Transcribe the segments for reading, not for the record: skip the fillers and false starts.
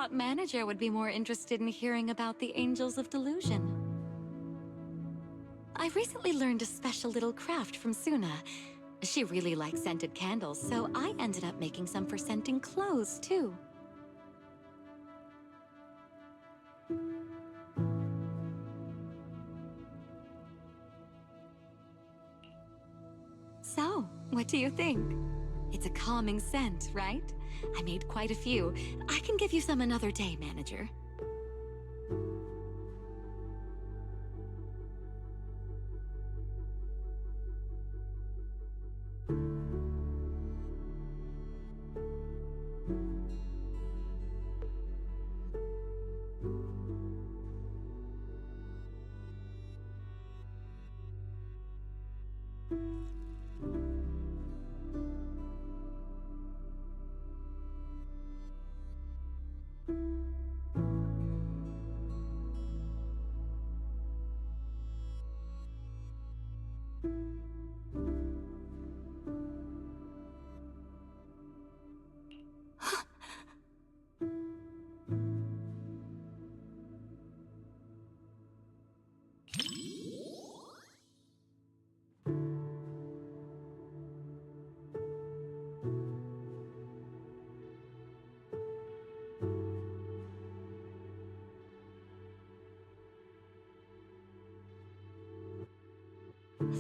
thought manager would be more interested in hearing about the Angels of Delusion. I recently learned a special little craft from Suna. She really likes scented candles, so I ended up making some for scenting clothes, too. So, what do you think? It's a calming scent, right? I made quite a few. I can give you some another day, manager.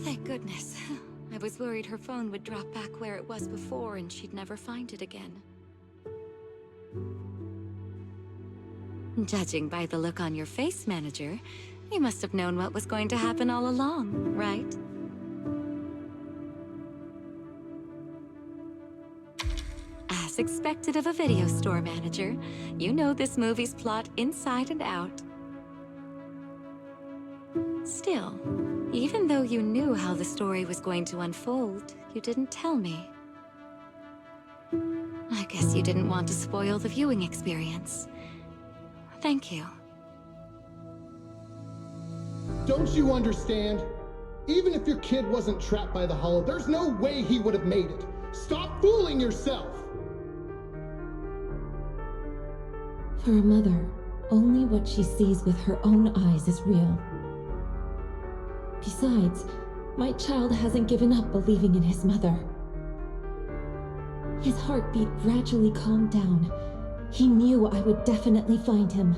Thank goodness. I was worried her phone would drop back where it was before and she'd never find it again. Judging by the look on your face, manager, you must have known what was going to happen all along, right? As expected of a video store manager, you know this movie's plot inside and out. Still, even though you knew how the story was going to unfold, you didn't tell me. I guess you didn't want to spoil the viewing experience. Thank you. Don't you understand? Even if your kid wasn't trapped by the hollow, there's no way he would have made it. Stop fooling yourself! For a mother, only what she sees with her own eyes is real. Besides, my child hasn't given up believing in his mother. His heartbeat gradually calmed down. He knew I would definitely find him.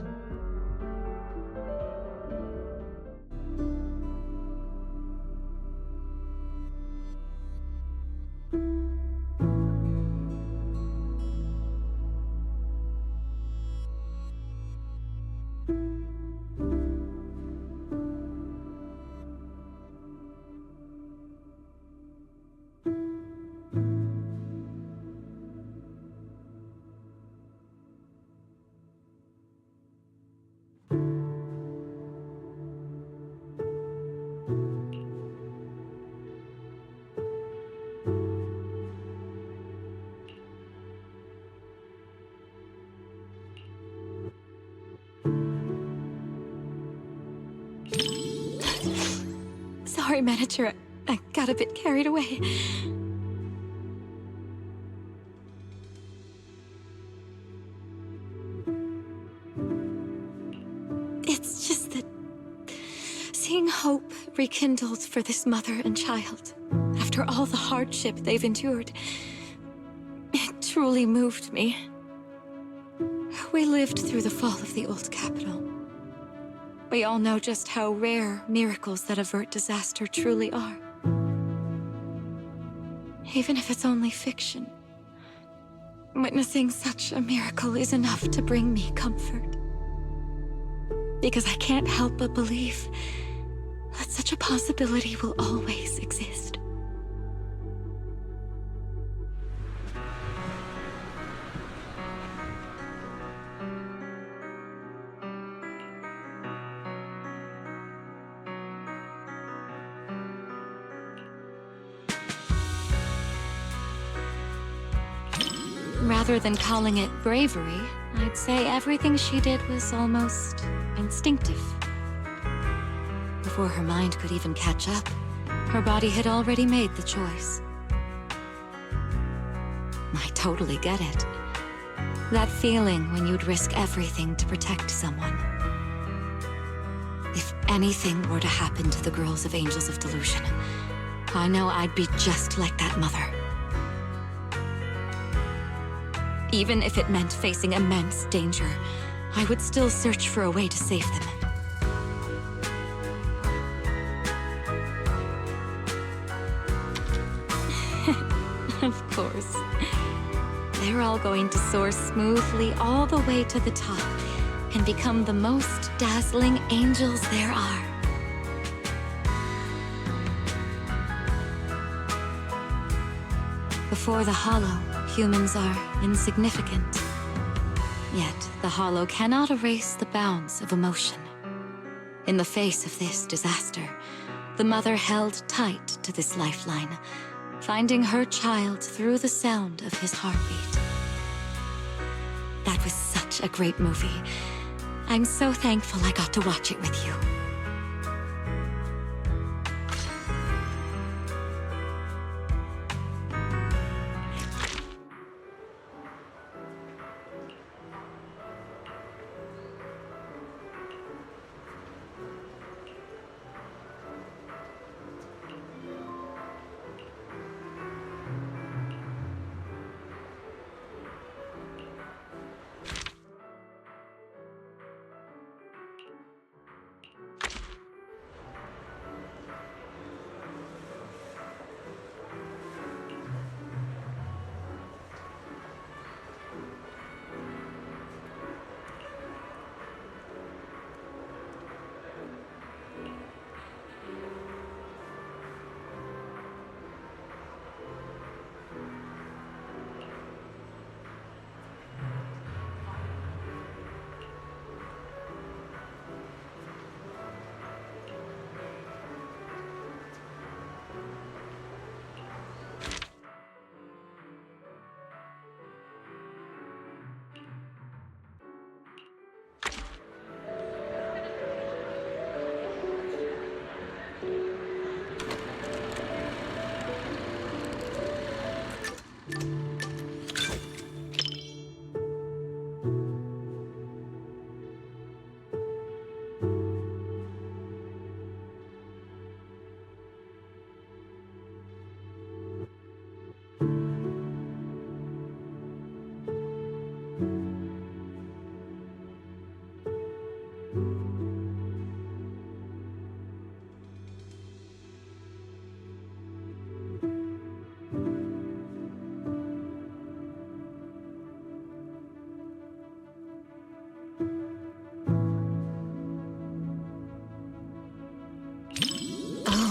Sorry, manager. I got a bit carried away. It's just that seeing hope rekindled for this mother and child, after all the hardship they've endured, it truly moved me. We lived through the fall of the old capital. We all know just how rare miracles that avert disaster truly are. Even if it's only fiction, witnessing such a miracle is enough to bring me comfort. Because I can't help but believe that such a possibility will always exist. Rather than calling it bravery, I'd say everything she did was almost instinctive. Before her mind could even catch up, her body had already made the choice. I totally get it. That feeling when you'd risk everything to protect someone. If anything were to happen to the girls of Angels of Delusion, I know I'd be just like that mother. Even if it meant facing immense danger, I would still search for a way to save them. Of course. They're all going to soar smoothly all the way to the top and become the most dazzling angels there are. Before the Hollow, humans are insignificant. Yet, the Hollow cannot erase the bounds of emotion. In the face of this disaster, the mother held tight to this lifeline, finding her child through the sound of his heartbeat. That was such a great movie. I'm so thankful I got to watch it with you.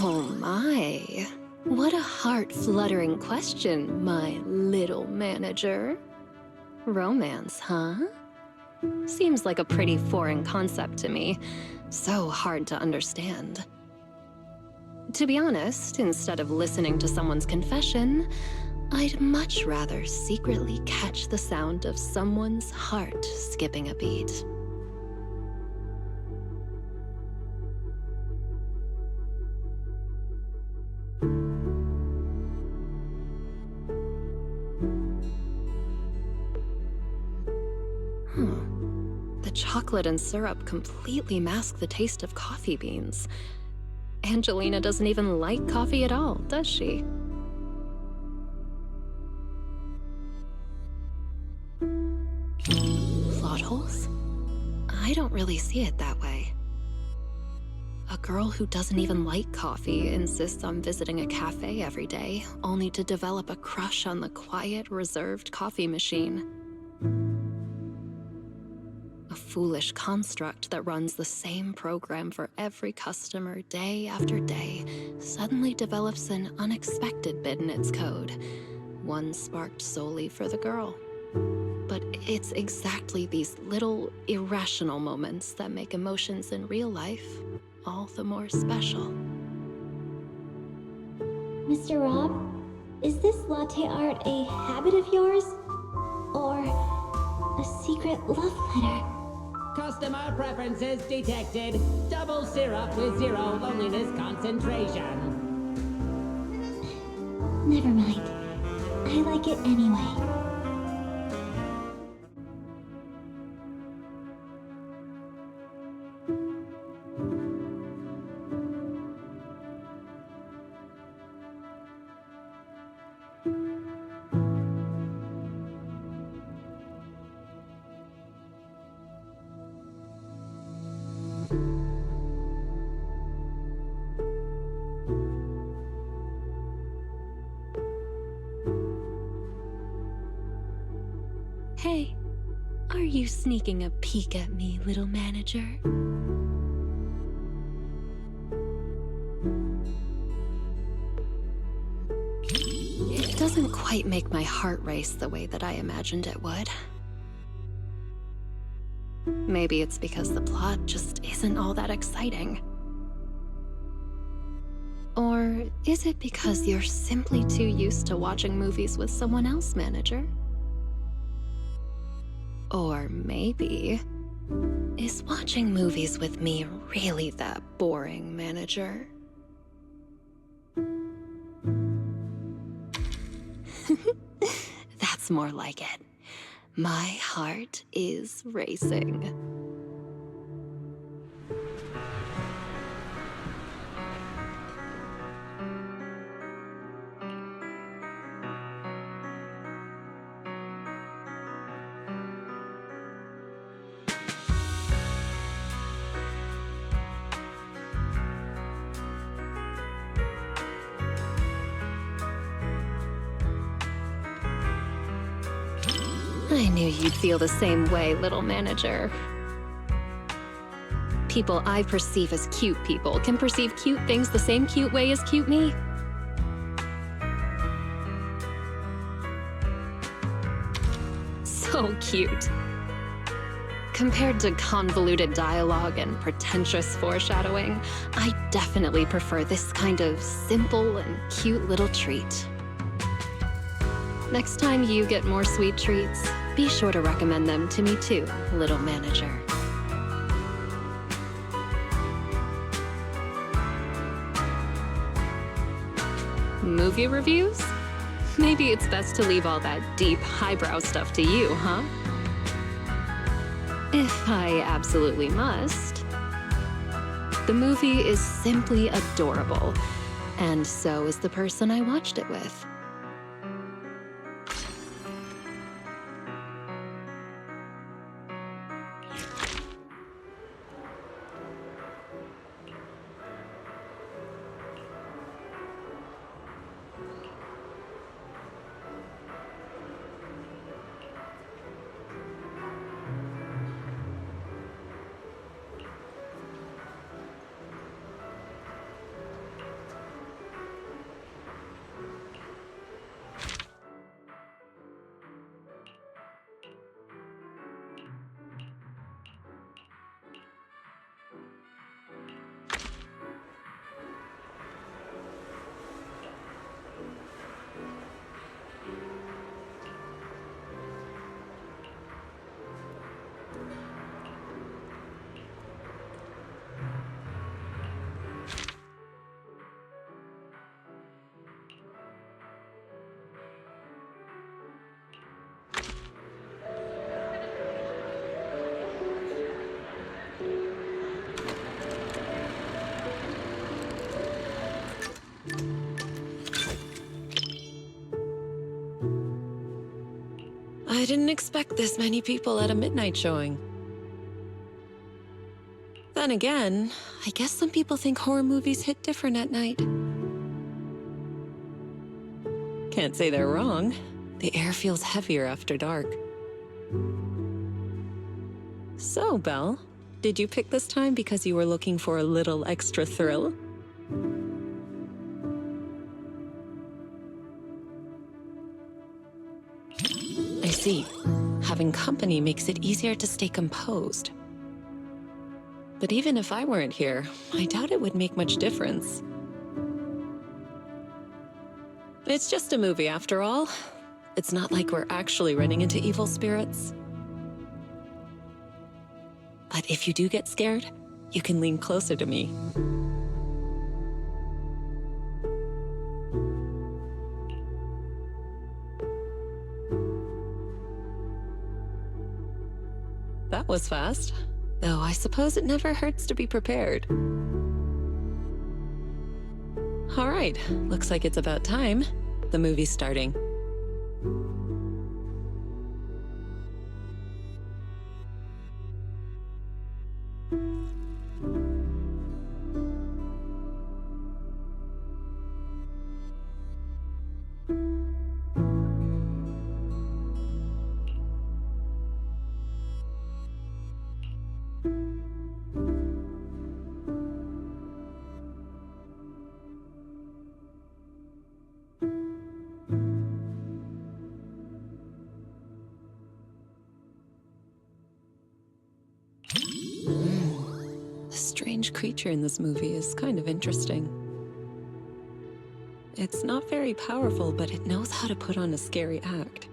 Oh my. What a heart-fluttering question, my little manager. Romance, huh? Seems like a pretty foreign concept to me. So hard to understand. To be honest, instead of listening to someone's confession, I'd much rather secretly catch the sound of someone's heart skipping a beat. The chocolate and syrup completely mask the taste of coffee beans. Angelina doesn't even like coffee at all, does she? Plot holes? I don't really see it that way. A girl who doesn't even like coffee insists on visiting a cafe every day, only to develop a crush on the quiet, reserved coffee machine. A foolish construct that runs the same program for every customer day after day suddenly develops an unexpected bit in its code, one sparked solely for the girl. But it's exactly these little, irrational moments that make emotions in real life all the more special. Mr. Rob, is this latte art a habit of yours? Or a secret love letter? Customer preferences detected. Double syrup with 0 loneliness concentration. Never mind. I like it anyway. you sneaking a peek at me, little manager? It doesn't quite make my heart race the way that I imagined it would. Maybe it's because the plot just isn't all that exciting. Or is it because you're simply too used to watching movies with someone else, manager? Or maybe, is watching movies with me really that boring, manager? That's more like it. My heart is racing. I knew you'd feel the same way, little manager. People I perceive as cute people can perceive cute things the same cute way as cute me. So cute. Compared to convoluted dialogue and pretentious foreshadowing, I definitely prefer this kind of simple and cute little treat. Next time you get more sweet treats, be sure to recommend them to me too, little manager. Movie reviews? Maybe it's best to leave all that deep, highbrow stuff to you, huh? If I absolutely must. The movie is simply adorable, and so is the person I watched it with. I didn't expect this many people at a midnight showing. Then again, I guess some people think horror movies hit different at night. Can't say they're wrong. The air feels heavier after dark. So, Belle, did you pick this time because you were looking for a little extra thrill? I see. Having company makes it easier to stay composed. But even if I weren't here, I doubt it would make much difference. It's just a movie after all. It's not like we're actually running into evil spirits. But if you do get scared, you can lean closer to me. That was fast. Though I suppose it never hurts to be prepared. All right, looks like it's about time. The movie's starting. strange creature in this movie is kind of interesting. It's not very powerful, but it knows how to put on a scary act.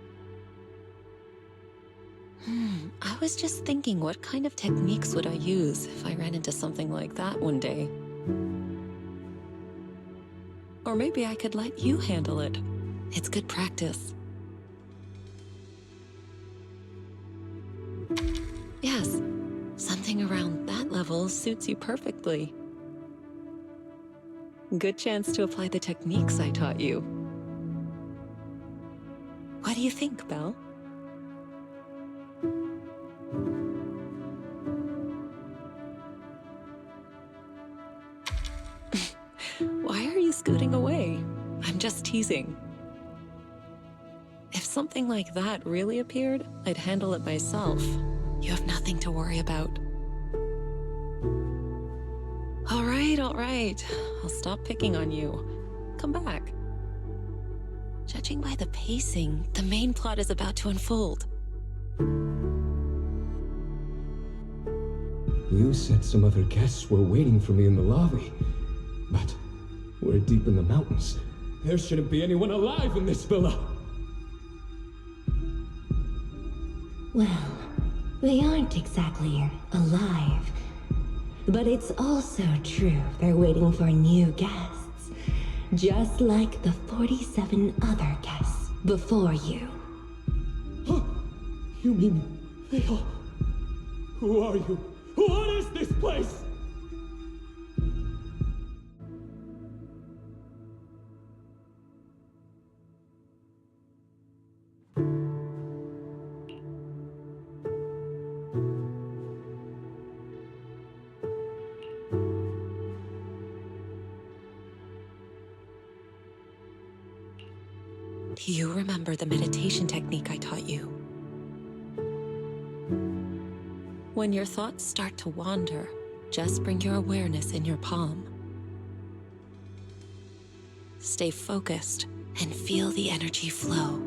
I was just thinking, what kind of techniques would I use if I ran into something like that one day? Or maybe I could let you handle it. It's good practice. Yes, something around that level suits you perfectly. Good chance to apply the techniques I taught you. What do you think, Belle? Why are you scooting away? I'm just teasing. If something like that really appeared, I'd handle it myself. You have nothing to worry about. All right. I'll stop picking on you. Come back. Judging by the pacing, the main plot is about to unfold. You said some other guests were waiting for me in the lobby, but we're deep in the mountains. There shouldn't be anyone alive in this villa. Well, they aren't exactly alive. But it's also true they're waiting for new guests. Just like the 47 other guests before you. Huh? You mean they all... Who are you? What is this place? Do you remember the meditation technique I taught you? When your thoughts start to wander, just bring your awareness in your palm. Stay focused and feel the energy flow.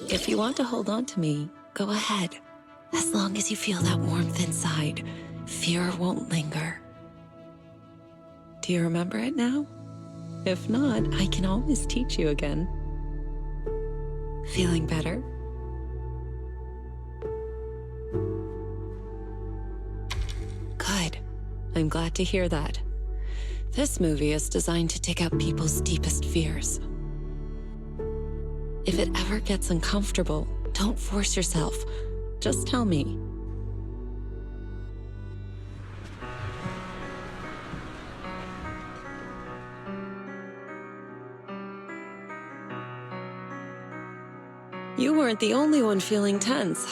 If you want to hold on to me, go ahead. As long as you feel that warmth inside, fear won't linger. Do you remember it now? If not, I can always teach you again. Feeling better? Good. I'm glad to hear that. This movie is designed to take out people's deepest fears. If it ever gets uncomfortable, don't force yourself. Just tell me. You weren't the only one feeling tense.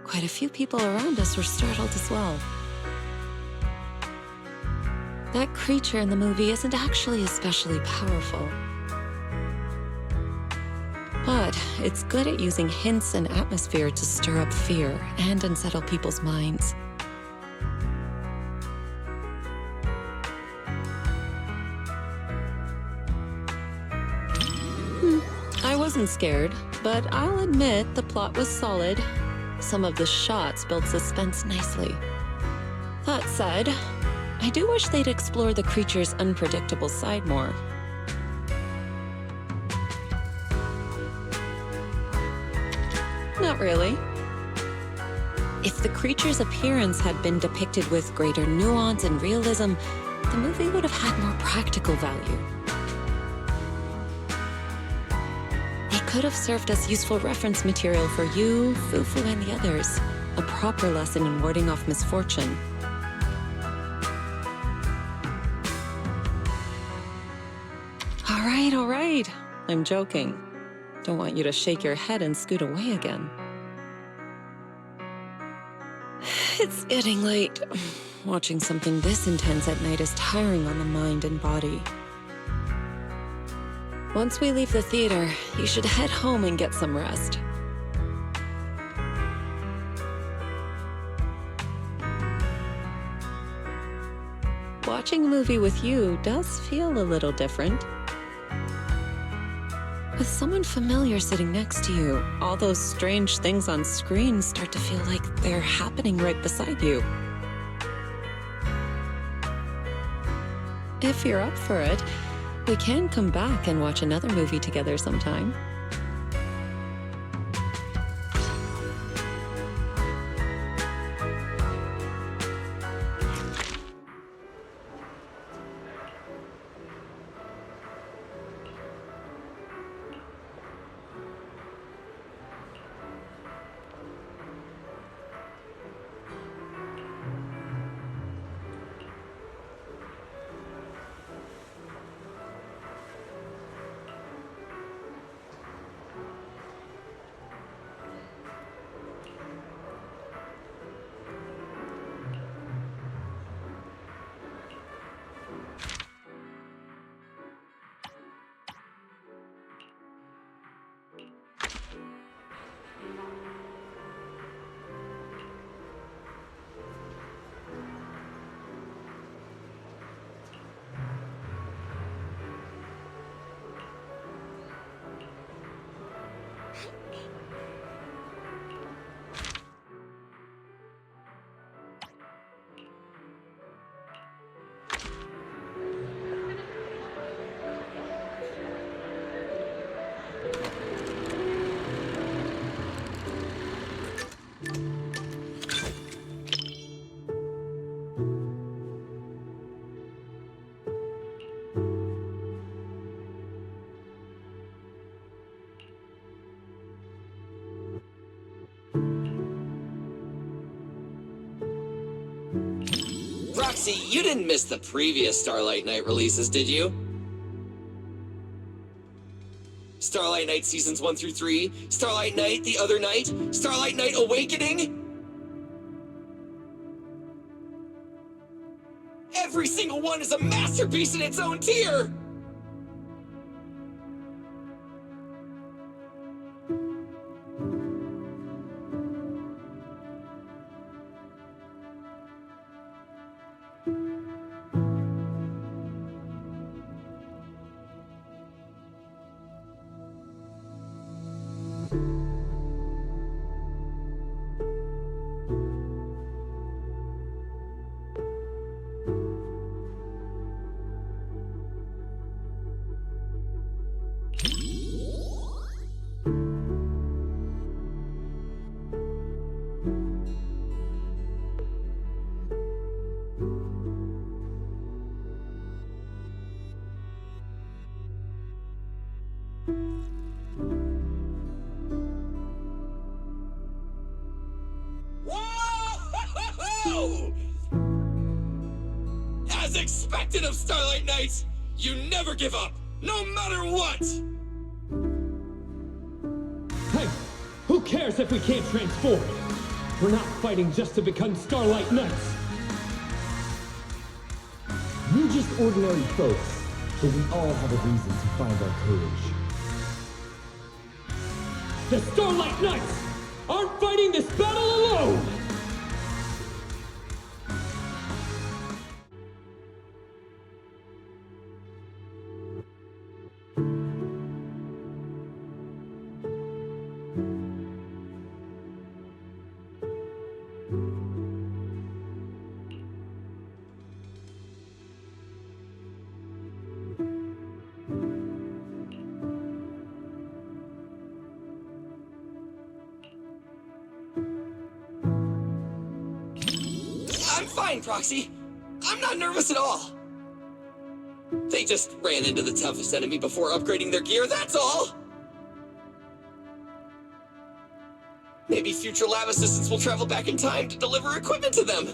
Quite a few people around us were startled as well. That creature in the movie isn't actually especially powerful. But it's good at using hints and atmosphere to stir up fear and unsettle people's minds. I wasn't scared, but I'll admit the plot was solid. Some of the shots built suspense nicely. That said, I do wish they'd explore the creature's unpredictable side more. Not really. If the creature's appearance had been depicted with greater nuance and realism, the movie would have had more practical value. It could have served as useful reference material for you, Fufu, and the others. A proper lesson in warding off misfortune. All right. I'm joking. Don't want you to shake your head and scoot away again. It's getting late. Watching something this intense at night is tiring on the mind and body. Once we leave the theater, you should head home and get some rest. Watching a movie with you does feel a little different. With someone familiar sitting next to you, all those strange things on screen start to feel like they're happening right beside you. If you're up for it, we can come back and watch another movie together sometime. Proxy, you didn't miss the previous Starlight Knight releases, did you? Starlight Knight Seasons 1 through 3, Starlight Knight The Other Night, Starlight Knight Awakening? Every single one is a masterpiece in its own tier! Whoa! As expected of Starlight Knights, you never give up, no matter what! Hey, who cares if we can't transform? We're not fighting just to become Starlight Knights. We're just ordinary folks, but we all have a reason to find our courage. The Starlight Knights aren't fighting this battle alone! I'm fine, Proxy. I'm not nervous at all. They just ran into the toughest enemy before upgrading their gear, that's all! Maybe future lab assistants will travel back in time to deliver equipment to them.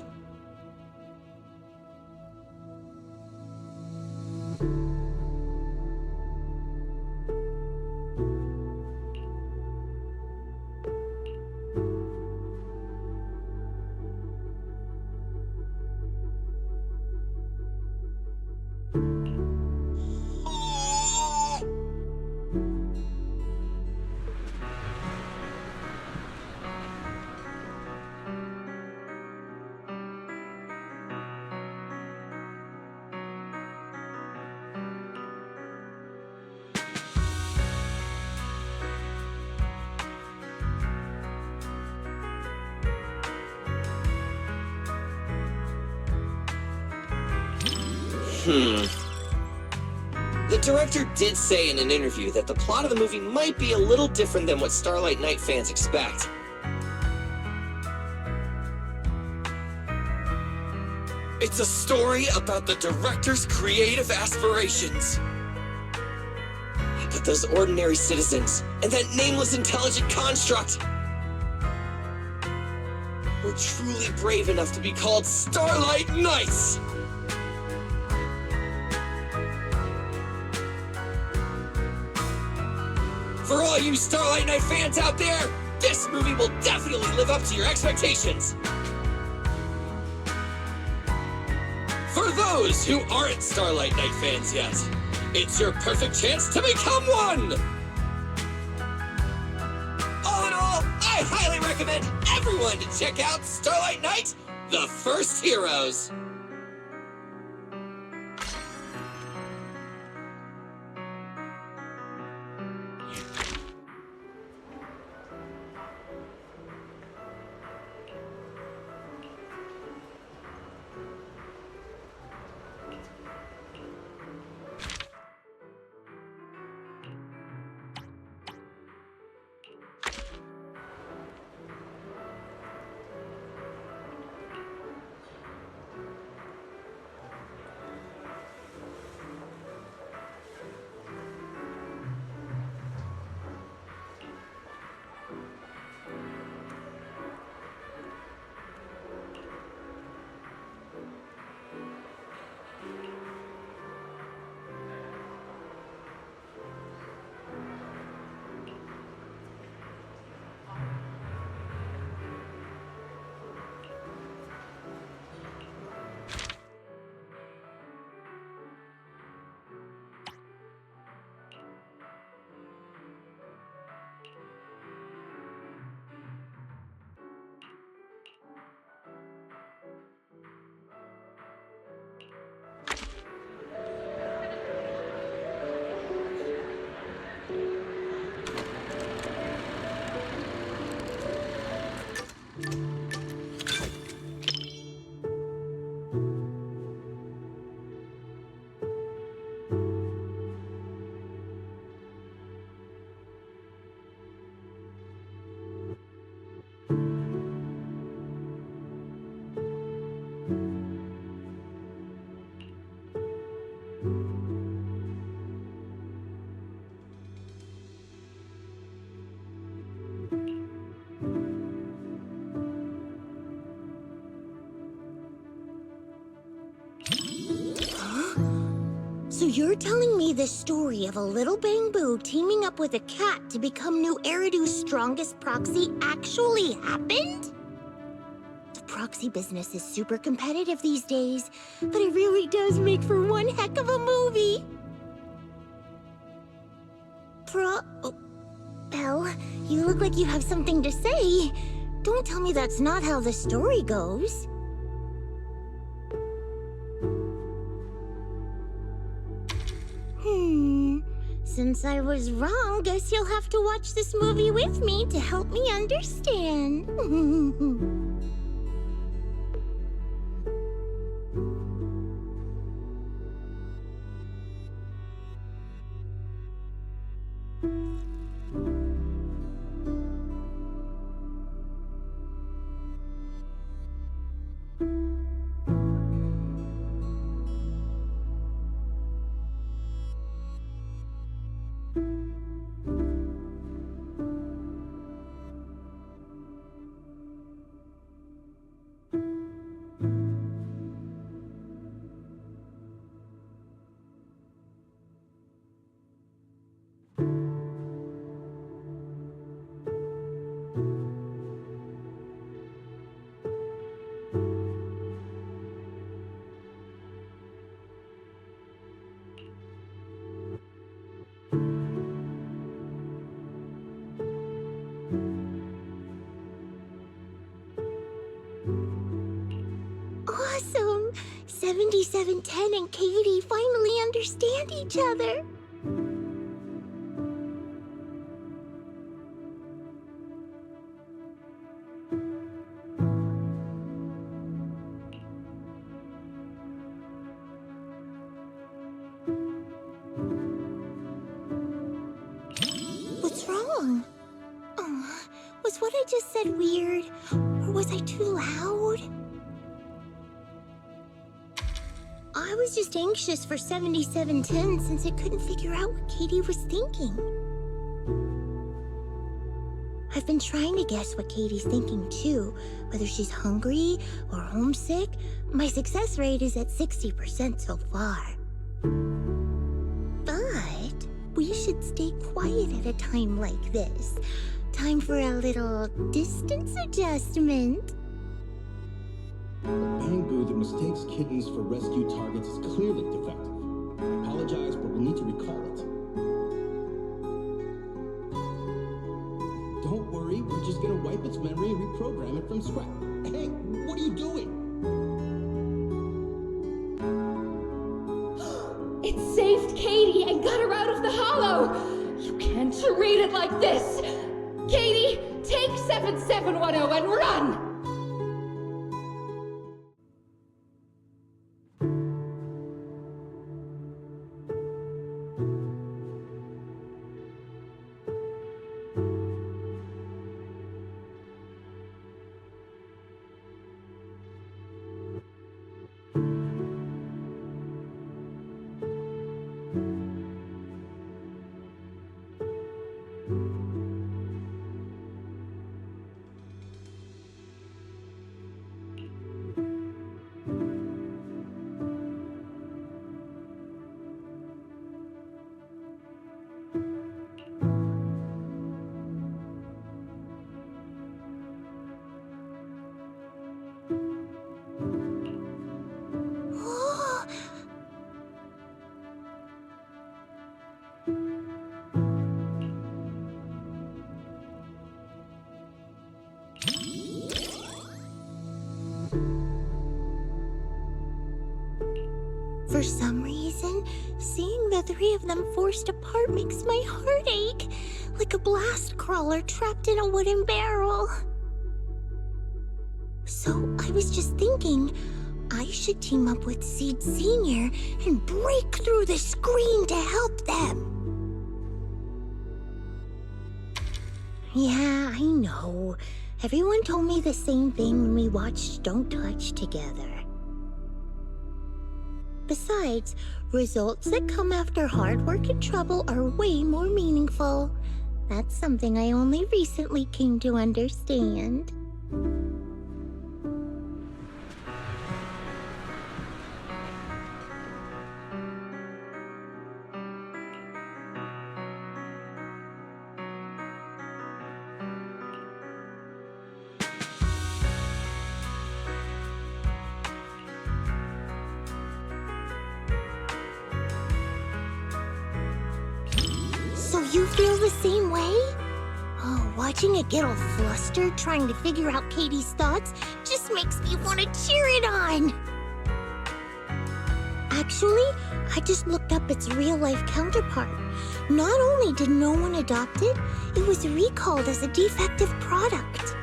The director did say in an interview that the plot of the movie might be a little different than what Starlight Knight fans expect. It's a story about the director's creative aspirations. But those ordinary citizens and that nameless intelligent construct were truly brave enough to be called Starlight Knights! For all you Starlight Knight fans out there, this movie will definitely live up to your expectations! For those who aren't Starlight Knight fans yet, it's your perfect chance to become one! All in all, I highly recommend everyone to check out Starlight Knight, The First Heroes. So you're telling me this story of a little Bangboo teaming up with a cat to become New Eridu's strongest proxy actually happened? The proxy business is super competitive these days, but it really does make for one heck of a movie. Belle, you look like you have something to say. Don't tell me that's not how the story goes. Since I was wrong, guess you'll have to watch this movie with me to help me understand. Awesome! 7710 and Katie finally understand each other. What's wrong? Oh, was what I just said weird? Or was I too loud? I was just anxious for 7710 since I couldn't figure out what Katie was thinking. I've been trying to guess what Katie's thinking too, whether she's hungry or homesick. My success rate is at 60% so far. But we should stay quiet at a time like this. Time for a little distance adjustment. Bangboo that mistakes kittens for rescue targets is clearly defective. I apologize, but we'll need to recall it. Don't worry, we're just gonna wipe its memory and reprogram it from scratch. Hey, what are you doing? It saved Katie and got her out of the hollow! You can't treat it like this! Katie, take 7710 and run! For some reason, seeing the three of them forced apart makes my heart ache, like a blast crawler trapped in a wooden barrel. So I was just thinking, I should team up with Seed Sr. and break through the screen to help them. Yeah, I know. Everyone told me the same thing when we watched Don't Touch together. Besides, results that come after hard work and trouble are way more meaningful. That's something I only recently came to understand. So you feel the same way? Oh, watching it get all flustered trying to figure out Katie's thoughts just makes me want to cheer it on. Actually, I just looked up its real-life counterpart. Not only did no one adopt it, it was recalled as a defective product.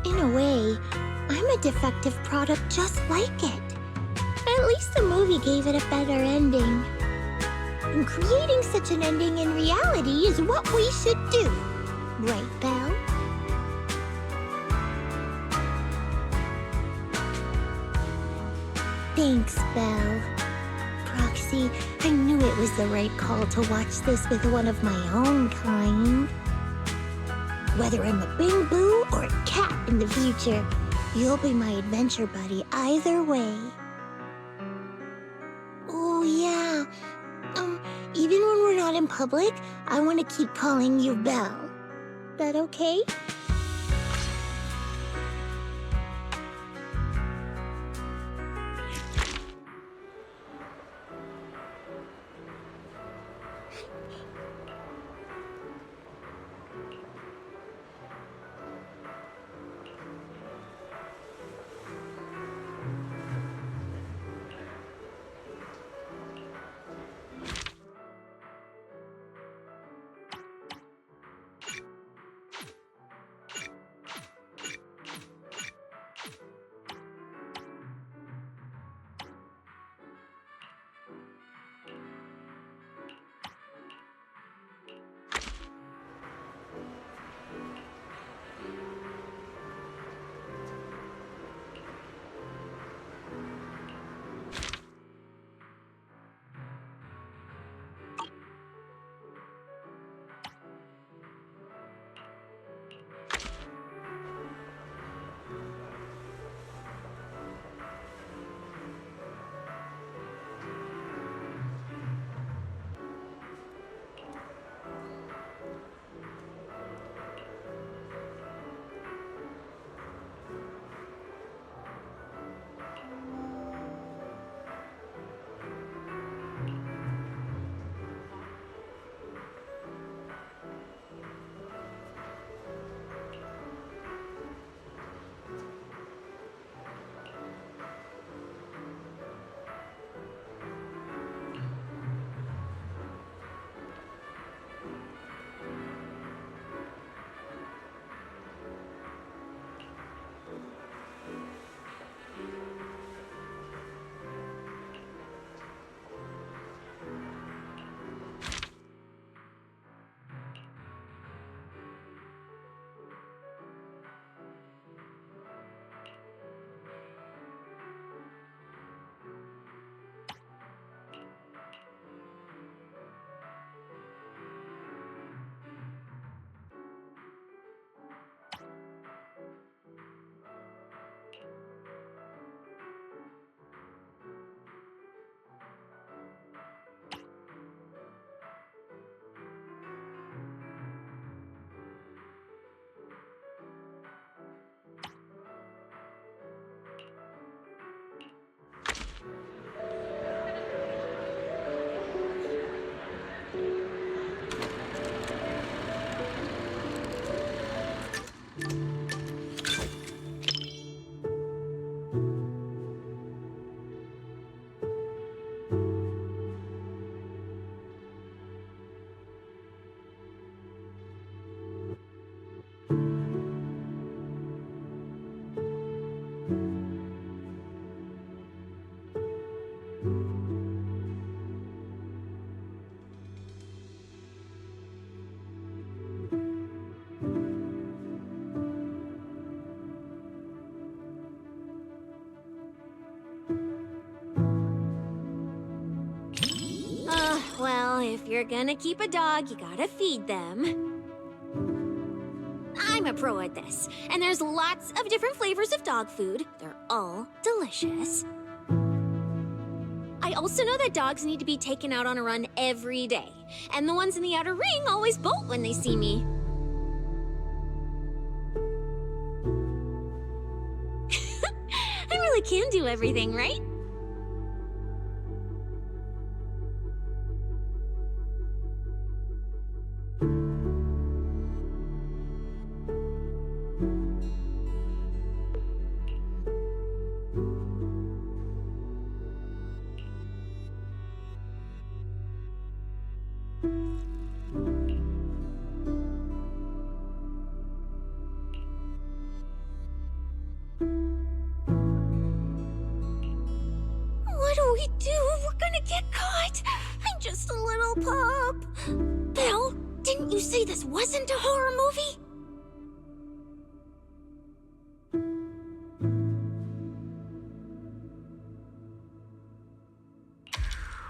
In a way, I'm a defective product just like it. At least the movie gave it a better ending. And creating such an ending in reality is what we should do. Right, Belle? Thanks, Belle. Proxy, I knew it was the right call to watch this with one of my own kind. Whether I'm a Bangboo or a cat in the future, you'll be my adventure buddy either way. Oh, yeah. Even when we're not in public, I want to keep calling you Belle. That okay? Well, if you're gonna keep a dog, you gotta feed them. I'm a pro at this, and there's lots of different flavors of dog food. They're all delicious. I also know that dogs need to be taken out on a run every day, and the ones in the outer ring always bolt when they see me. I really can do everything, right? What do we do? We're gonna get caught. I'm just a little pup. Belle, didn't you say this wasn't a horror movie?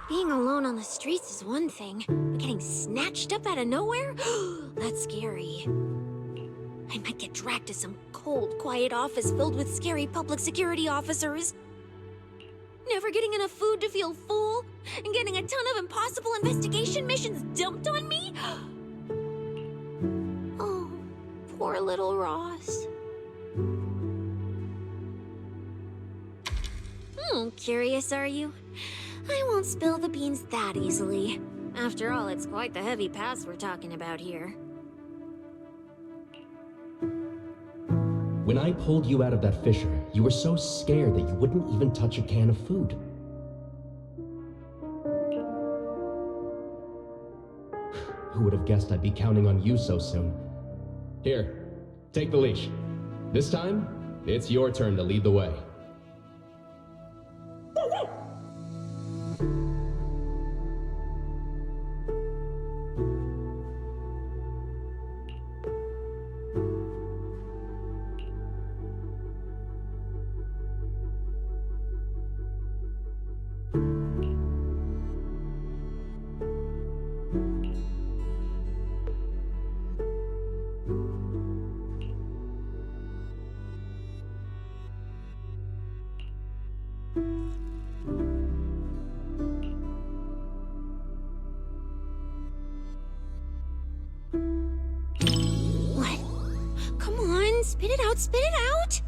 Being alone on the streets is one thing, but getting snatched up out of nowhere? That's scary. I might get dragged to some cold, quiet office filled with scary public security officers. Never getting enough food to feel full, and getting a ton of impossible investigation missions dumped on me? Oh, poor little Ross. Curious, are you? I won't spill the beans that easily. After all, it's quite the heavy past we're talking about here. When I pulled you out of that fissure, you were so scared that you wouldn't even touch a can of food. Who would have guessed I'd be counting on you so soon? Here, take the leash. This time, it's your turn to lead the way. What? Come on, spit it out, spit it out!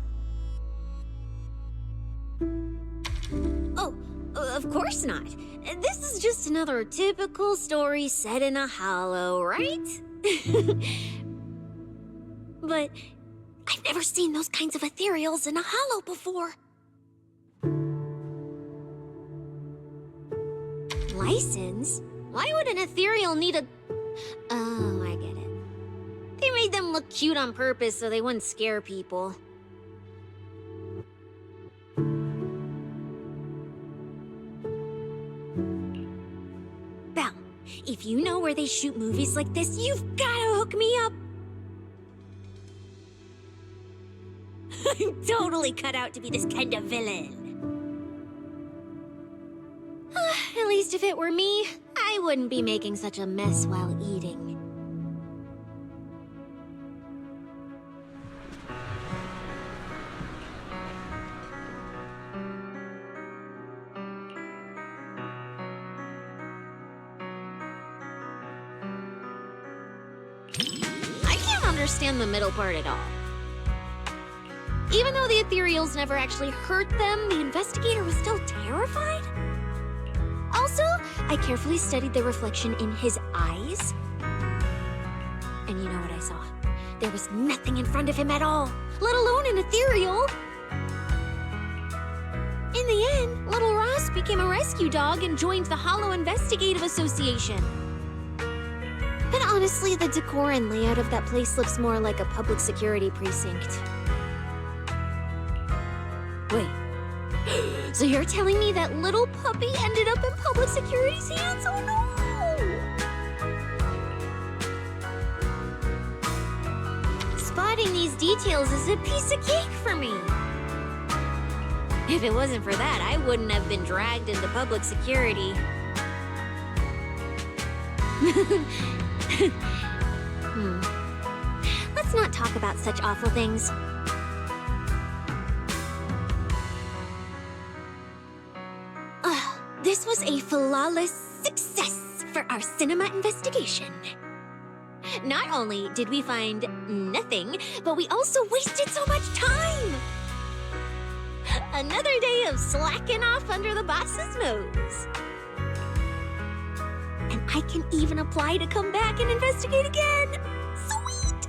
Oh, of course not. This is just another typical story set in a hollow, right? But I've never seen those kinds of ethereals in a hollow before. License? Why would an ethereal need a... Oh, I get it. They made them look cute on purpose so they wouldn't scare people. Belle, if you know where they shoot movies like this, you've gotta hook me up! I'm totally cut out to be this kind of villain. At least if it were me, I wouldn't be making such a mess while eating. I can't understand the middle part at all. Even though the Ethereals never actually hurt them, the investigator was still terrified? Also, I carefully studied the reflection in his eyes. And you know what I saw? There was nothing in front of him at all, let alone an Ethereal. In the end, little Ross became a rescue dog and joined the Hollow Investigative Association. But honestly, the decor and layout of that place looks more like a public security precinct. Wait, so you're telling me that little puppy ended up in public security's hands? Oh no! Spotting these details is a piece of cake for me. If it wasn't for that, I wouldn't have been dragged into public security. Let's not talk about such awful things. This was a flawless success for our cinema investigation. Not only did we find nothing, but we also wasted so much time. Another day of slacking off under the boss's nose. And I can even apply to come back and investigate again. Sweet!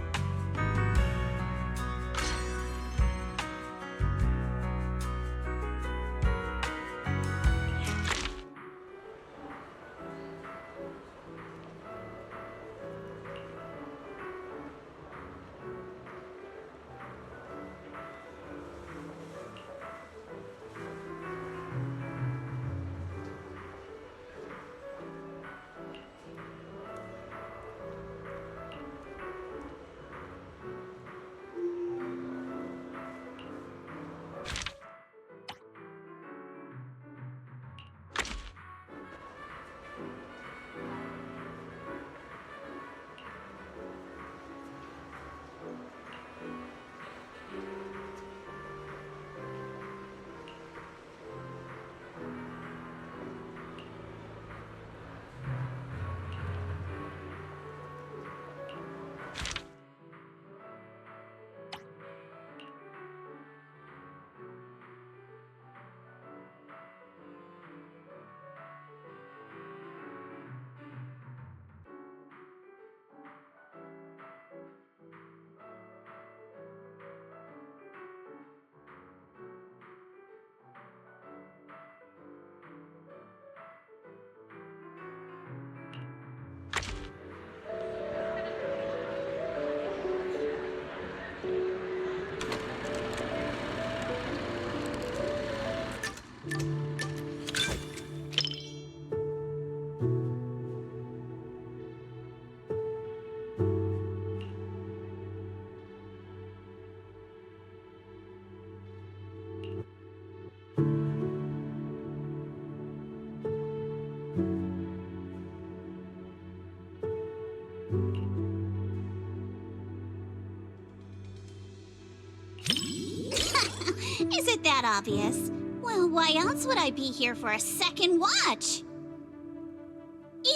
Is it that obvious? Well, why else would I be here for a second watch?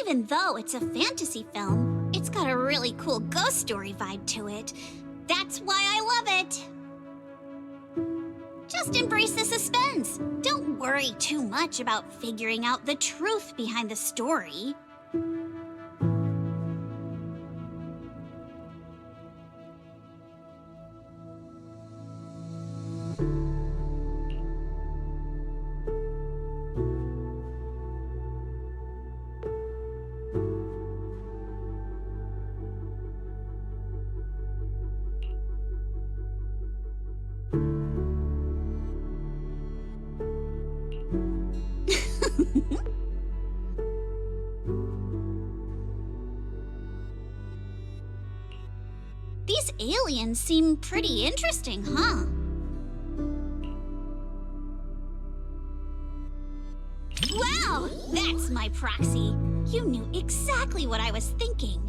Even though it's a fantasy film, it's got a really cool ghost story vibe to it. That's why I love it. Just embrace the suspense. Don't worry too much about figuring out the truth behind the story. These aliens seem pretty interesting, huh? Wow, that's my Proxy. You knew exactly what I was thinking.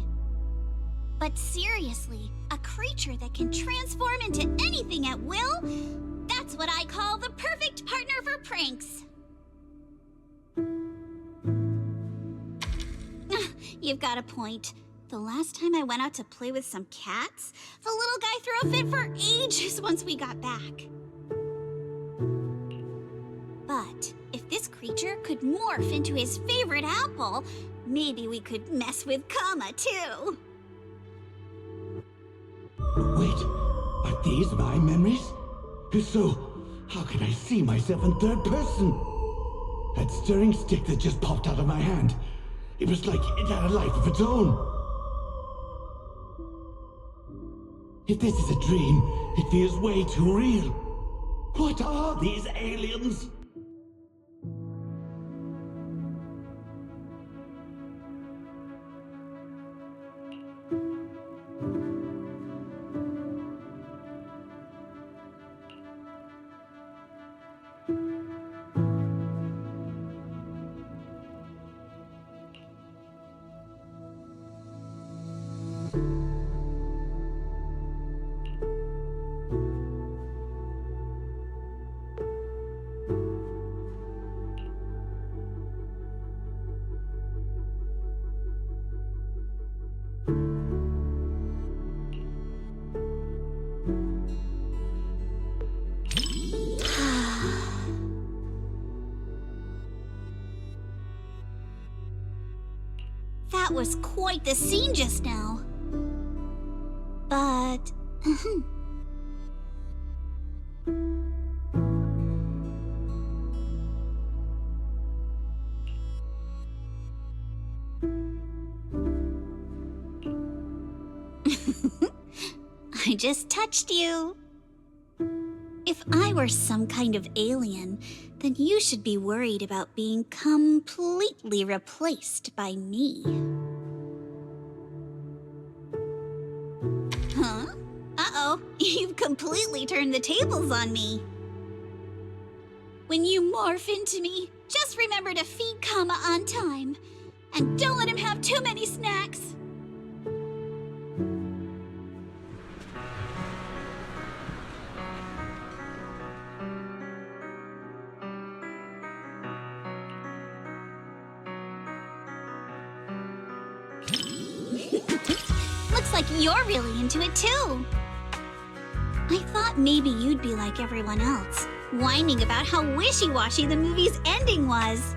But seriously, a creature that can transform into anything at will? That's what I call the perfect partner for pranks. You've got a point. the last time I went out to play with some cats, the little guy threw a fit for ages once we got back. But if this creature could morph into his favorite apple, maybe we could mess with Kama too. Wait, are these my memories? If so, how can I see myself in third person? That stirring stick that just popped out of my hand, it was like it had a life of its own. If this is a dream, it feels way too real. What are these aliens? That was quite the scene just now. But... I just touched you. If I were some kind of alien, then you should be worried about being completely replaced by me. Huh? Uh-oh, you've completely turned the tables on me. When you morph into me, just remember to feed Kama on time. And don't let him have too many snacks. Looks like you're really into it too. I thought maybe you'd be like everyone else, whining about how wishy-washy the movie's ending was.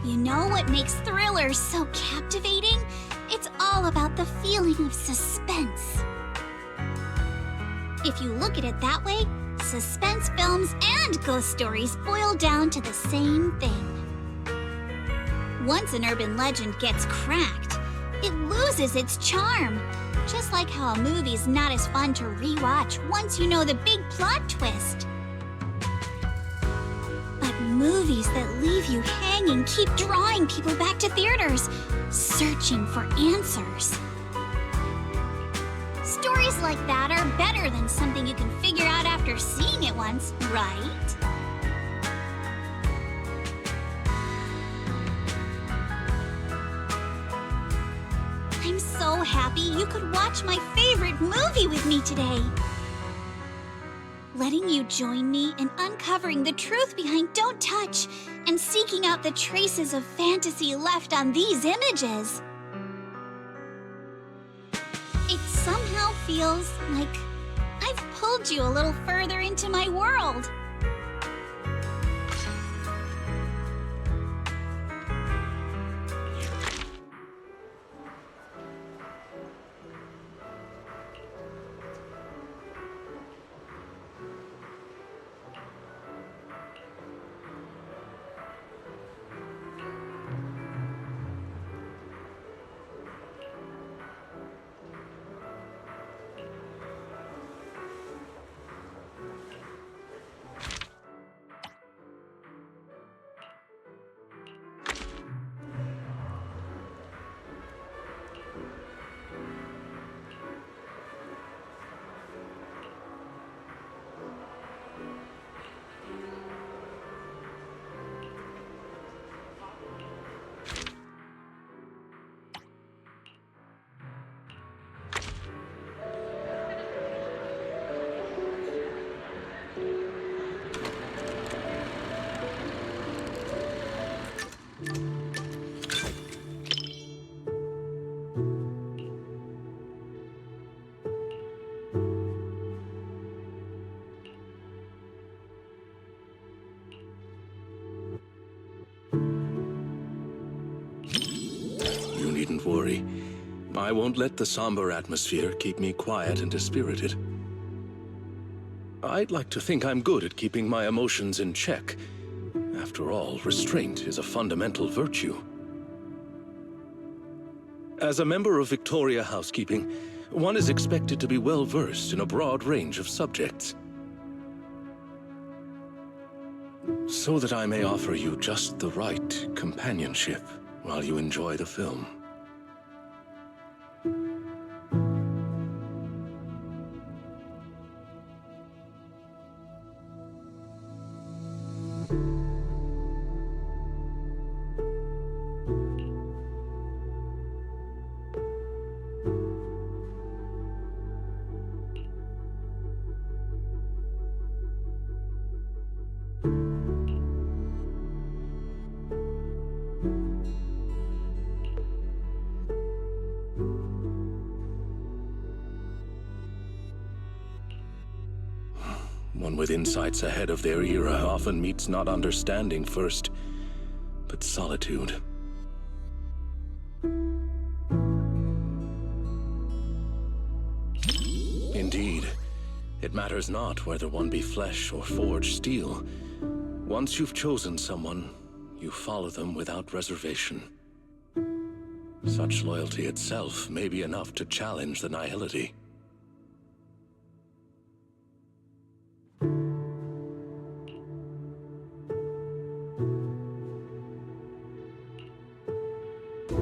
You know what makes thrillers so captivating? It's all about the feeling of suspense. If you look at it that way, suspense films and ghost stories boil down to the same thing. Once an urban legend gets cracked, it loses its charm. Just like how a movie's not as fun to rewatch once you know the big plot twist. But movies that leave you hanging keep drawing people back to theaters, searching for answers. Stories like that are better than something you can figure out after seeing it once, right? I'm so happy you could watch my favorite movie with me today. Letting you join me in uncovering the truth behind Don't Touch and seeking out the traces of fantasy left on these images. It somehow feels like I've pulled you a little further into my world. Don't worry. I won't let the somber atmosphere keep me quiet and dispirited. I'd like to think I'm good at keeping my emotions in check. After all, restraint is a fundamental virtue. As a member of Victoria Housekeeping, one is expected to be well-versed in a broad range of subjects. So that I may offer you just the right companionship while you enjoy the film. One with insights ahead of their era often meets not understanding first, but solitude. Indeed, it matters not whether one be flesh or forged steel. Once you've chosen someone, you follow them without reservation. Such loyalty itself may be enough to challenge the nihility.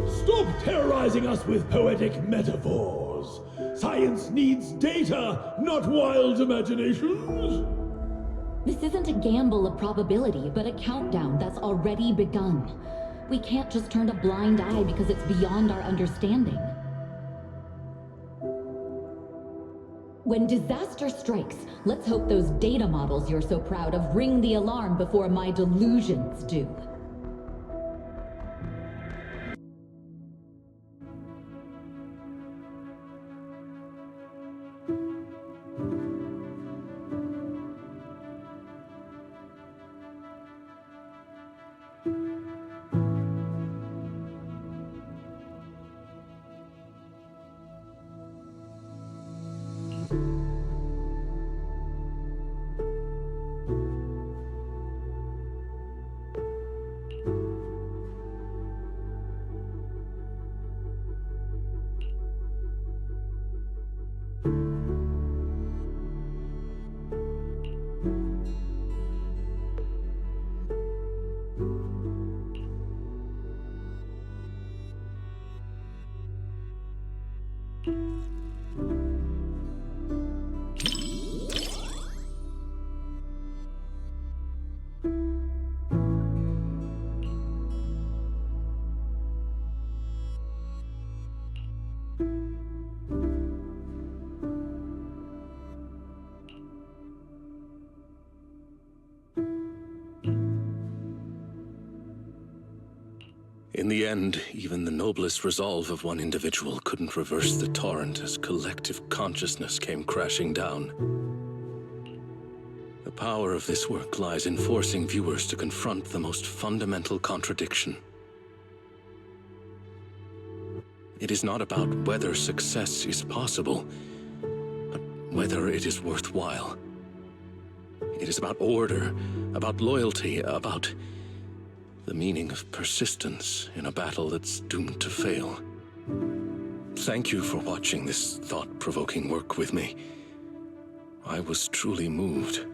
Stop terrorizing us with poetic metaphors. Science needs data, not wild imaginations. This isn't a gamble of probability, but a countdown that's already begun. We can't just turn a blind eye because it's beyond our understanding. When disaster strikes, let's hope those data models you're so proud of ring the alarm before my delusions do. In the end, even the noblest resolve of one individual couldn't reverse the torrent as collective consciousness came crashing down. The power of this work lies in forcing viewers to confront the most fundamental contradiction. It is not about whether success is possible, but whether it is worthwhile. It is about order, about loyalty, about the meaning of persistence in a battle that's doomed to fail. Thank you for watching this thought-provoking work with me. I was truly moved.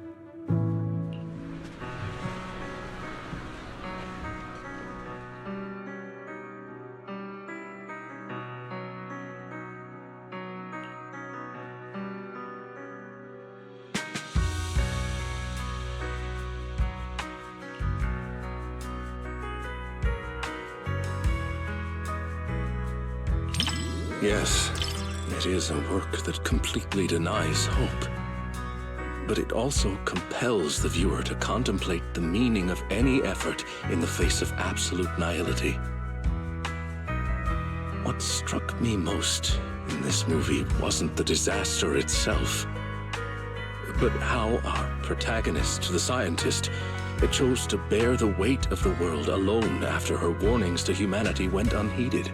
Yes, it is a work that completely denies hope. But it also compels the viewer to contemplate the meaning of any effort in the face of absolute nihility. What struck me most in this movie wasn't the disaster itself, but how our protagonist, the scientist, chose to bear the weight of the world alone after her warnings to humanity went unheeded.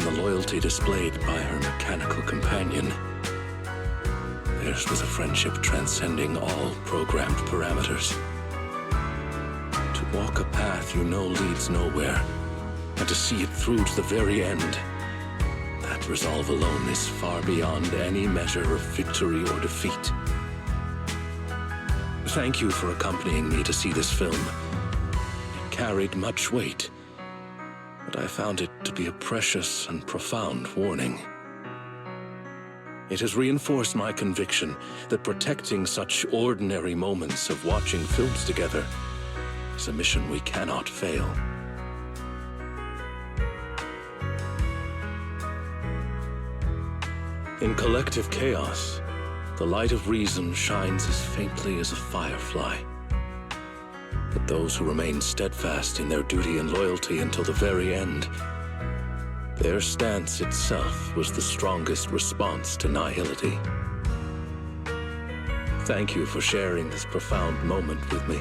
and the loyalty displayed by her mechanical companion. Theirs was a friendship transcending all programmed parameters. To walk a path you know leads nowhere, and to see it through to the very end, that resolve alone is far beyond any measure of victory or defeat. Thank you for accompanying me to see this film. It carried much weight, but I found it to be a precious and profound warning. It has reinforced my conviction that protecting such ordinary moments of watching films together is a mission we cannot fail. In collective chaos, the light of reason shines as faintly as a firefly. But those who remain steadfast in their duty and loyalty until the very end, their stance itself was the strongest response to nihility. Thank you for sharing this profound moment with me.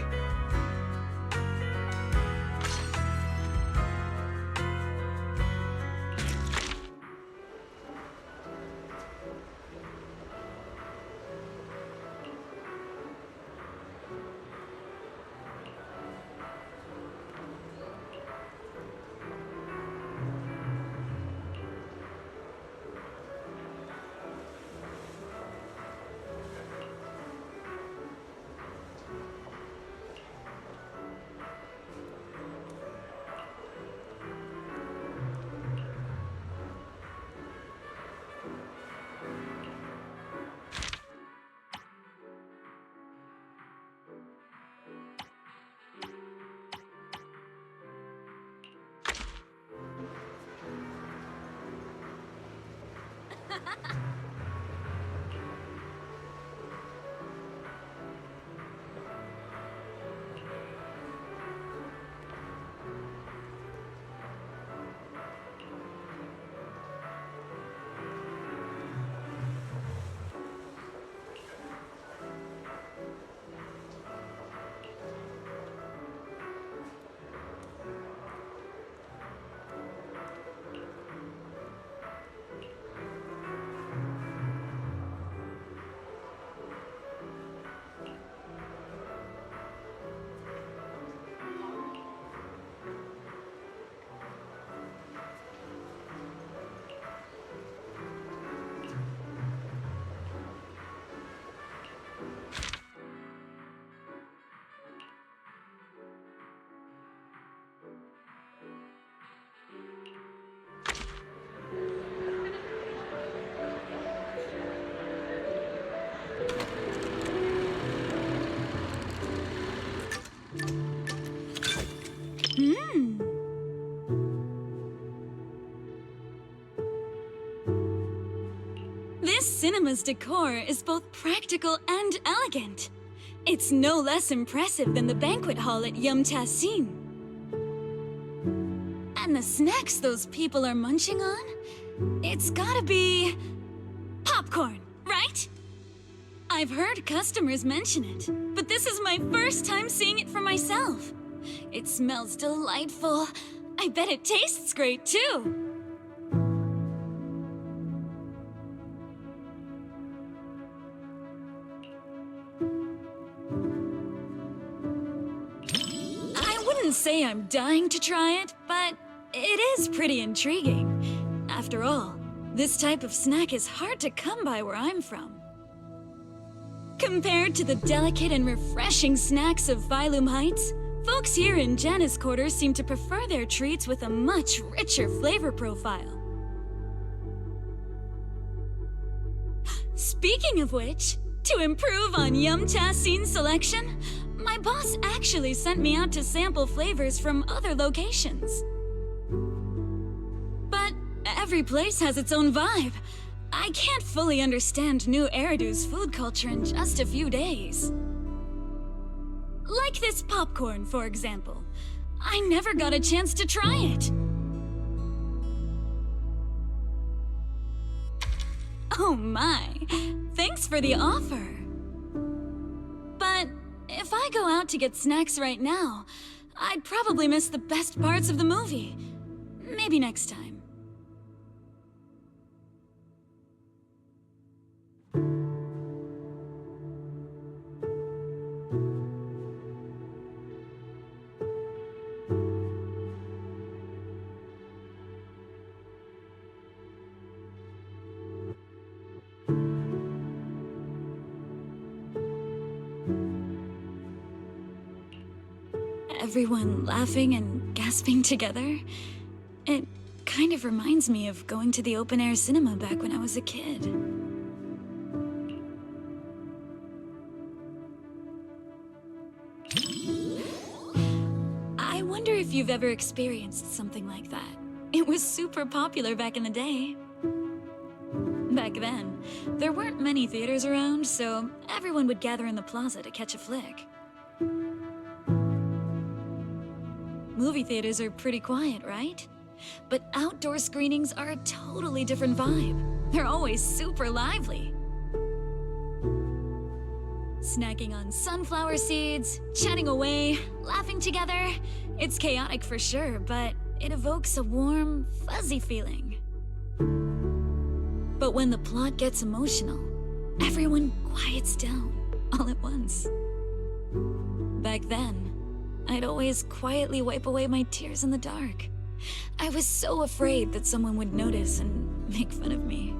This cinema's decor is both practical and elegant. It's no less impressive than the banquet hall at Yum Tassin. And the snacks those people are munching on? It's gotta be... popcorn, right? I've heard customers mention it, but this is my first time seeing it for myself. It smells delightful. I bet it tastes great, too. I wouldn't say I'm dying to try it, but it is pretty intriguing. After all, this type of snack is hard to come by where I'm from. Compared to the delicate and refreshing snacks of Phylum Heights, folks here in Janus Quarters seem to prefer their treats with a much richer flavor profile. Speaking of which, to improve on Yum Tassin's selection, my boss actually sent me out to sample flavors from other locations. But every place has its own vibe. I can't fully understand New Eridu's food culture in just a few days. Like this popcorn, for example. I never got a chance to try it. Oh my, thanks for the offer. But if I go out to get snacks right now, I'd probably miss the best parts of the movie. Maybe next time. everyone laughing and gasping together. It kind of reminds me of going to the open-air cinema back when I was a kid. I wonder if you've ever experienced something like that. It was super popular back in the day. Back then, there weren't many theaters around, so everyone would gather in the plaza to catch a flick. Movie theaters are pretty quiet, right? But outdoor screenings are a totally different vibe. They're always super lively. Snacking on sunflower seeds, chatting away, laughing together. It's chaotic for sure, but it evokes a warm, fuzzy feeling. But when the plot gets emotional, everyone quiets down all at once. Back then, I'd always quietly wipe away my tears in the dark. I was so afraid that someone would notice and make fun of me.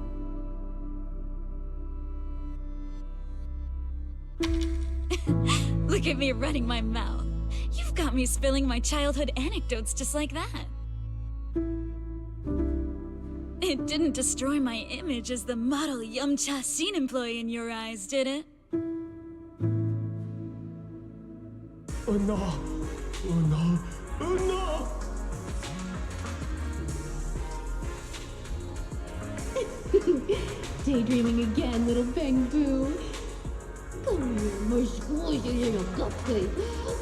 Look at me running my mouth. You've got me spilling my childhood anecdotes just like that. It didn't destroy my image as the model Yumcha scene employee in your eyes, did it? Oh no! Oh no! Oh no! Daydreaming again, little Bangboo. Come here, my squishy little cupcake.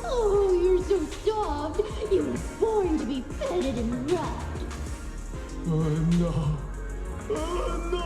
Oh, you're so soft. You were born to be petted and rubbed. Oh no! Oh no!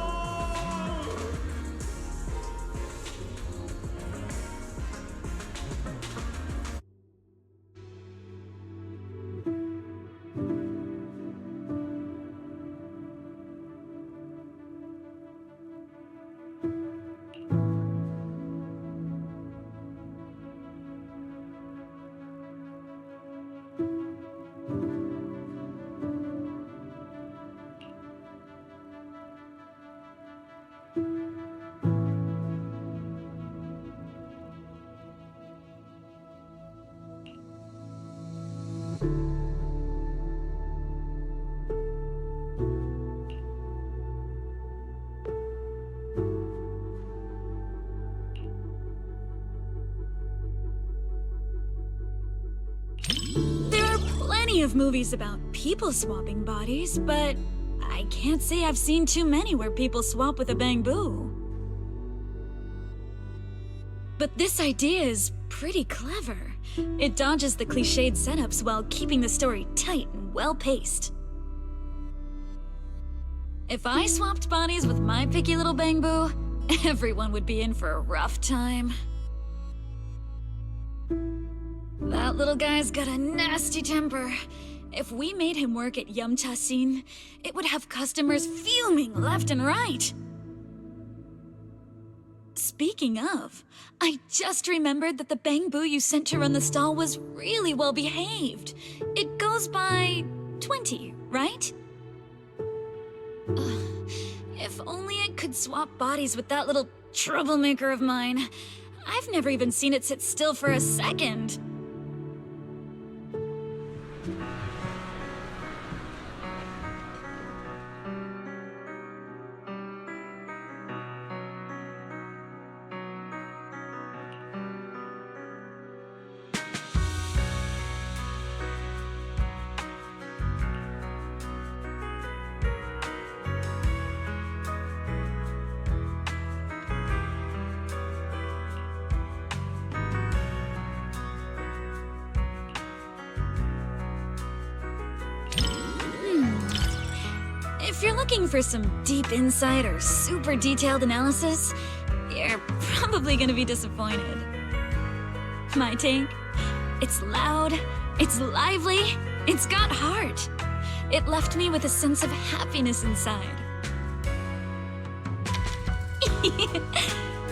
Of movies about people swapping bodies, but I can't say I've seen too many where people swap with a Bangboo. But this idea is pretty clever. It dodges the cliched setups while keeping the story tight and well-paced. If I swapped bodies with my picky little Bangboo, everyone would be in for a rough time. That little guy's got a nasty temper. If we made him work at Yumcha scene, it would have customers fuming left and right. Speaking of, I just remembered that the Bangboo you sent to run the stall was really well behaved. It goes by 20, right? If only it could swap bodies with that little troublemaker of mine. I've never even seen it sit still for a second. If you're looking for some deep insight or super detailed analysis, you're probably gonna be disappointed. My take? It's loud, it's lively, it's got heart. It left me with a sense of happiness inside.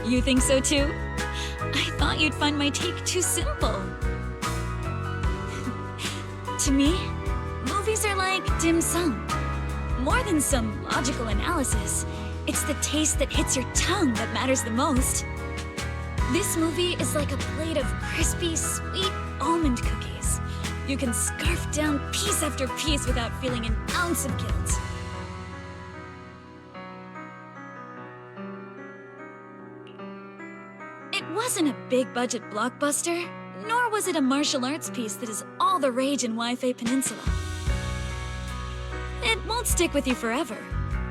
You think so too? I thought you'd find my take too simple. To me, movies are like dim sum. More than some logical analysis, it's the taste that hits your tongue that matters the most. This movie is like a plate of crispy, sweet almond cookies, You can scarf down piece after piece without feeling an ounce of guilt. It wasn't a big-budget blockbuster, nor was it a martial arts piece that is all the rage in Wi-Fi Peninsula. It won't stick with you forever,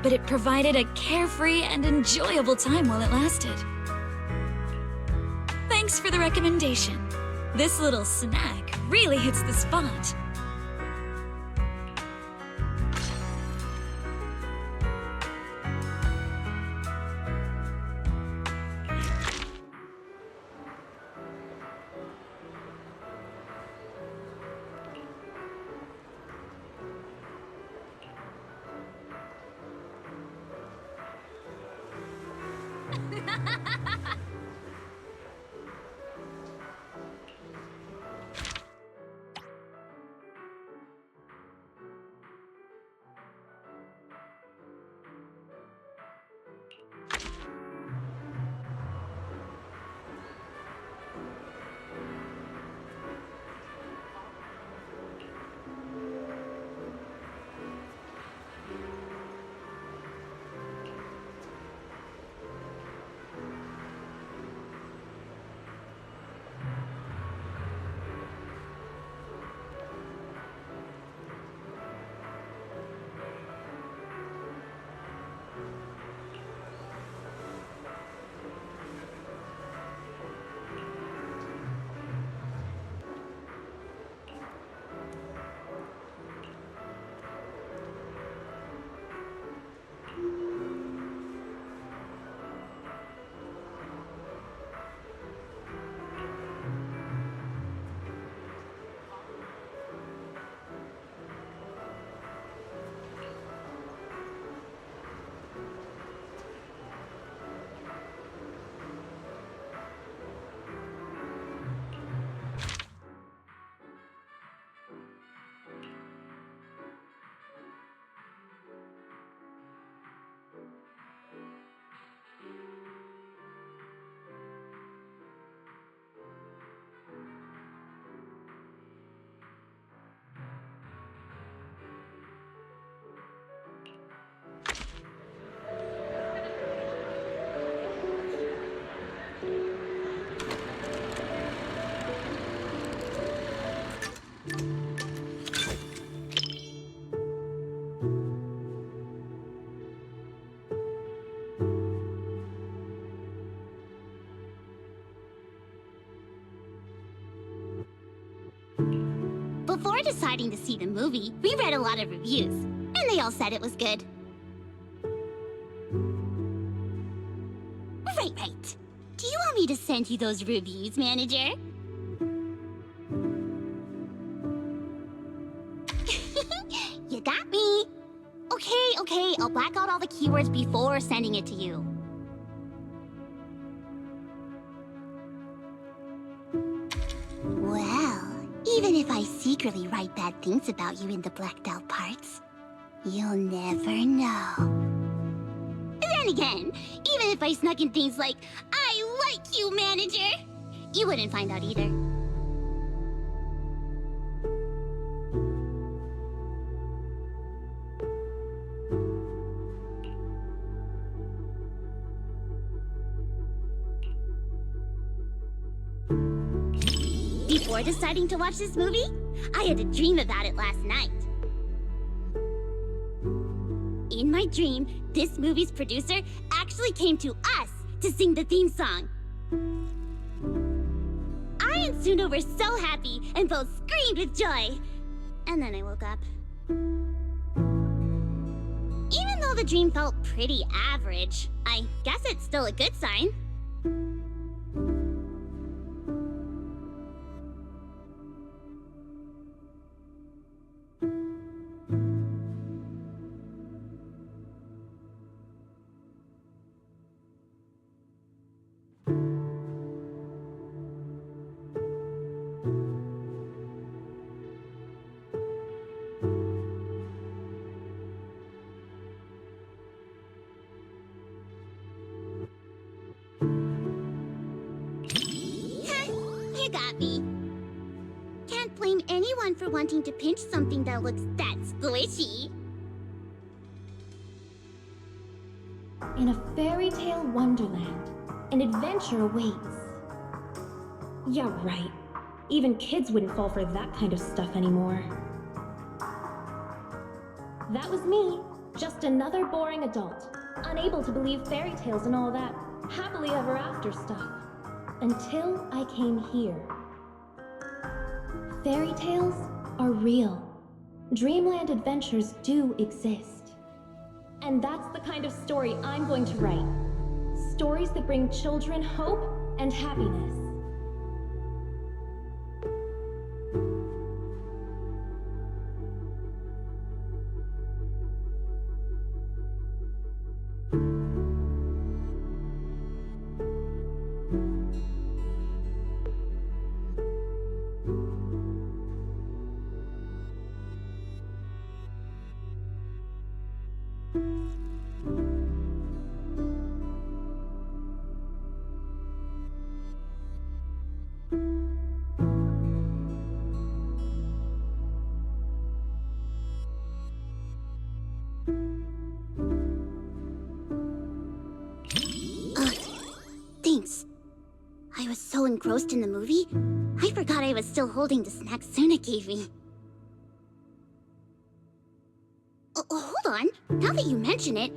but it provided a carefree and enjoyable time while it lasted. Thanks for the recommendation. This little snack really hits the spot. Before deciding to see the movie, we read a lot of reviews, and they all said it was good. Right. Do you want me to send you those reviews, manager? You got me. Okay, I'll black out all the keywords before sending it to you. Well, even if I secretly write bad things about you in the blacked out parts, you'll never know. Then again, even if I snuck in things like, I like you, manager, you wouldn't find out either. Before deciding to watch this movie, I had a dream about it last night. In my dream, this movie's producer actually came to us to sing the theme song. I and Suno were so happy and both screamed with joy. And then I woke up. Even though the dream felt pretty average, I guess it's still a good sign. blame anyone for wanting to pinch something that looks that squishy. In a fairy tale wonderland, an adventure awaits. Yeah, right. Even kids wouldn't fall for that kind of stuff anymore. That was me, just another boring adult, unable to believe fairy tales and all that happily ever after stuff. Until I came here. Fairy tales are real. Dreamland adventures do exist. And that's the kind of story I'm going to write. Stories that bring children hope and happiness. Thanks. I was so engrossed in the movie, I forgot I was still holding the snack Suna gave me. Hold on. Now that you mention it...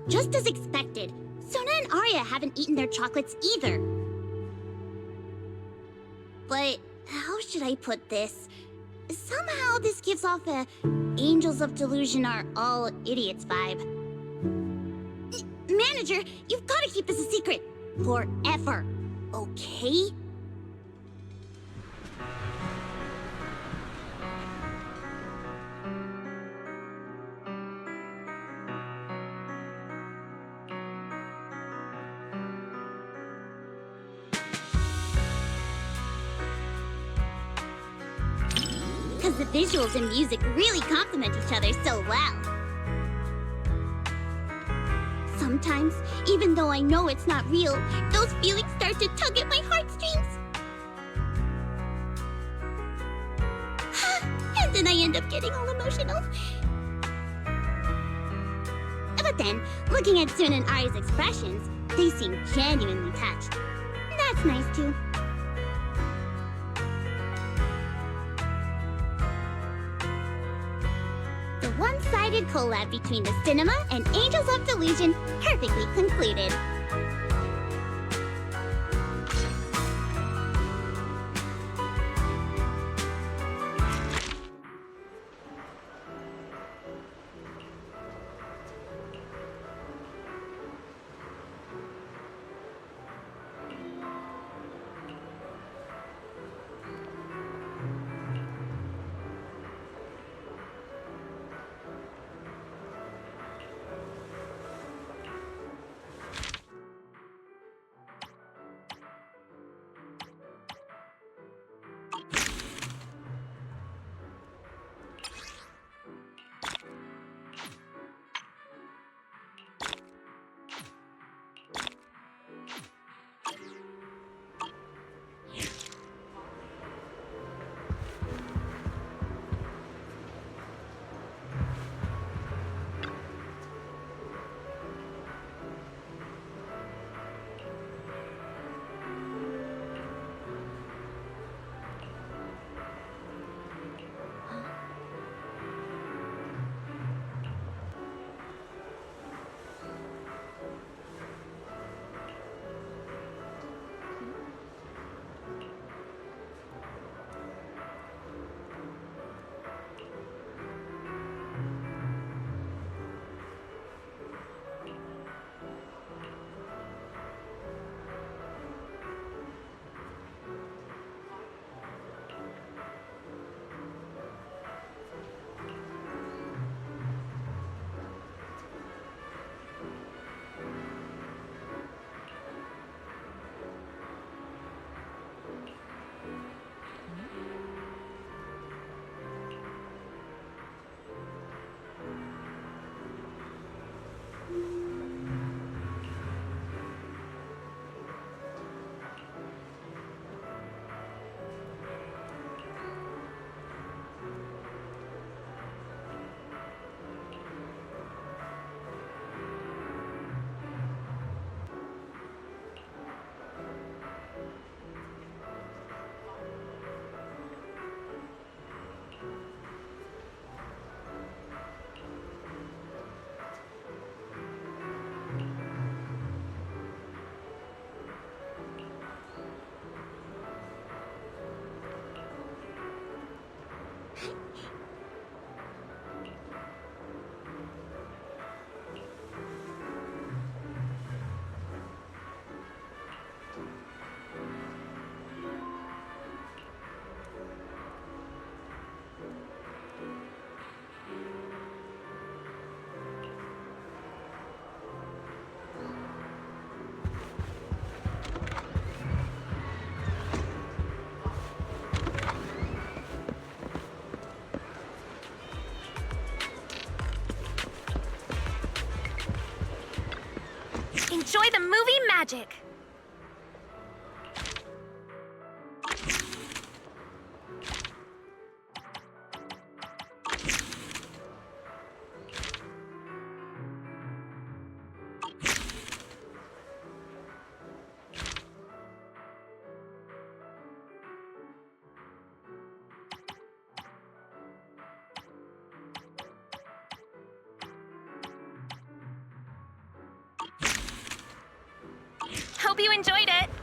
just as expected. Suna and Arya haven't eaten their chocolates either. But how should I put this? Somehow this gives off a Angels of Delusion are all idiots vibe. Manager, you've got to keep this a secret. Forever. Okay? Because the visuals and music really complement each other so well. Sometimes, even though I know it's not real, those feelings start to tug at my heartstrings. And then I end up getting all emotional. But then, looking at Suna and Arya's expressions, they seem genuinely touched. That's nice too. The one-sided collab between the cinema and Angels of Delusion perfectly concluded. Enjoy the movie magic! Hope you enjoyed it!